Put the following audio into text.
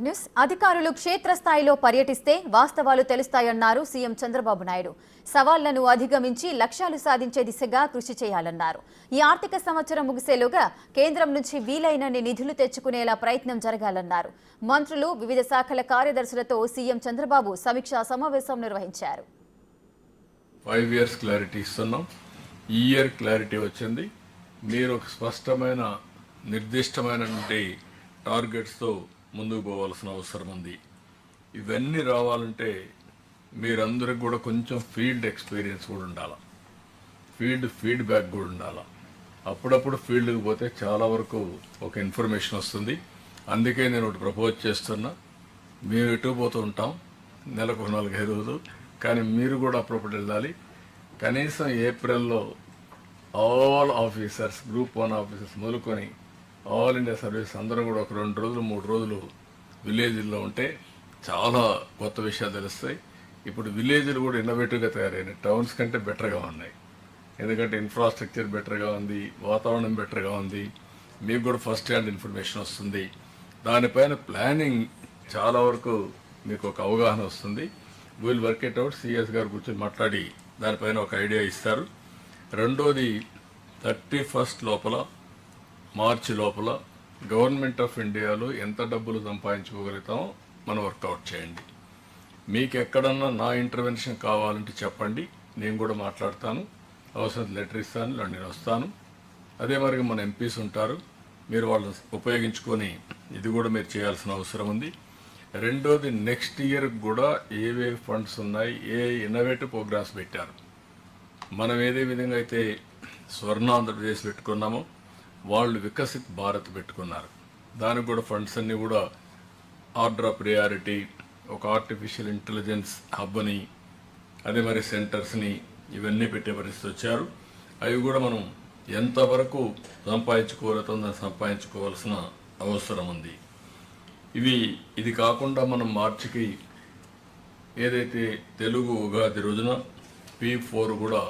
News అధికారులు క్షేత్రస్థాయిలో పర్యటిస్తే వాస్తవాలు తెలుస్తాయన్నారు సీఎం చంద్రబాబు నాయుడు. సవాళ్లను అధిగమించి లక్ష్యాలు సాధించే దిశగా కృషి చేయాలన్నారు. ఈ ఆర్థిక సంవత్సరం ముగిసేలోగా కేంద్రం నుంచి వీలైనన్ని నిధులు తెచ్చుకునేలా ప్రయత్నం జరగాలన్నారు. మంత్రులు, వివిధ శాఖల కార్యదర్శులతో సీఎం చంద్రబాబు సమీక్షా సమావేశం నిర్వహించారు. 5 years క్లారిటీ ఇస్తున్నాం. ఈ ఇయర్ క్లారిటీ వచ్చింది. మీరు ఒక స్పష్టమైన నిర్దిష్టమైనటువంటి టార్గెట్స్తో ముందుకు పోవాల్సిన అవసరం ఉంది. ఇవన్నీ రావాలంటే మీరందరికి కూడా కొంచెం ఫీల్డ్ ఎక్స్పీరియన్స్ కూడా ఉండాలి, ఫీడ్బ్యాక్ కూడా ఉండాలి. అప్పుడప్పుడు ఫీల్డ్కి పోతే చాలా వరకు ఒక ఇన్ఫర్మేషన్ వస్తుంది. అందుకే నేను ఒకటి ప్రపోజ్ చేస్తున్నా. మేము ఎటు పోతూ ఉంటాం నెలకు 4-5 రోజులు, కానీ మీరు కూడా అప్పుడప్పుడు వెళ్ళాలి. కనీసం ఏప్రిల్లో ఆల్ ఆఫీసర్స్, గ్రూప్ 1 ఆఫీసర్స్ మొదలుకొని ఆల్ ఇండియా సర్వీస్ అందరూ కూడా ఒక 2 రోజులు 3 రోజులు విలేజ్లో ఉంటే చాలా కొత్త విషయాలు తెలుస్తాయి. ఇప్పుడు విలేజ్లు కూడా ఇన్నోవేటివ్గా తయారైనాయి, టౌన్స్ కంటే బెటర్గా ఉన్నాయి. ఎందుకంటే ఇన్ఫ్రాస్ట్రక్చర్ బెటర్గా ఉంది, వాతావరణం బెటర్గా ఉంది, మీకు కూడా ఫస్ట్ హ్యాండ్ ఇన్ఫర్మేషన్ వస్తుంది. దానిపైన ప్లానింగ్ చాలా వరకు మీకు ఒక అవగాహన వస్తుంది. Will work it out. CS గారు కూర్చొని మాట్లాడి దానిపైన ఒక ఐడియా ఇస్తారు. రెండోది 31st లోపల, మార్చి లోపల గవర్నమెంట్ ఆఫ్ ఇండియాలో ఎంత డబ్బులు సంపాదించుకోగలుగుతామో మనం వర్కౌట్ చేయండి. మీకు ఎక్కడన్నా నా ఇంటర్వెన్షన్ కావాలంటే చెప్పండి, నేను కూడా మాట్లాడతాను. అవసరం లెటర్ ఇస్తాను, ఇలా నేను వస్తాను. అదే మరి మన ఎంపీస్ ఉంటారు, మీరు వాళ్ళని ఉపయోగించుకొని ఇది కూడా మీరు చేయాల్సిన అవసరం ఉంది. రెండోది నెక్స్ట్ ఇయర్ కూడా ఏవేవి ఫండ్స్ ఉన్నాయి, ఏ ఇన్నోవేటివ్ ప్రోగ్రామ్స్ పెట్టారు. మనం ఏదే విధంగా అయితే స్వర్ణ ఆంధ్రప్రదేశ్ పెట్టుకున్నామో వాళ్ళు వికసిత్ భారత్ పెట్టుకున్నారు. దానికి కూడా ఫండ్స్ అన్నీ కూడా ఆర్డర్ ఆఫ్ ప్రియారిటీ, ఒక ఆర్టిఫిషియల్ ఇంటెలిజెన్స్ హబ్ని, అదే మరి సెంటర్స్ని ఇవన్నీ పెట్టే పరిస్థితి వచ్చారు. అవి కూడా మనం ఎంతవరకు సంపాదించుకోగలుగుతుందో సంపాదించుకోవాల్సిన అవసరం ఉంది. ఇది కాకుండా మనం మార్చికి ఏదైతే తెలుగు ఉగాది రోజున P4 కూడా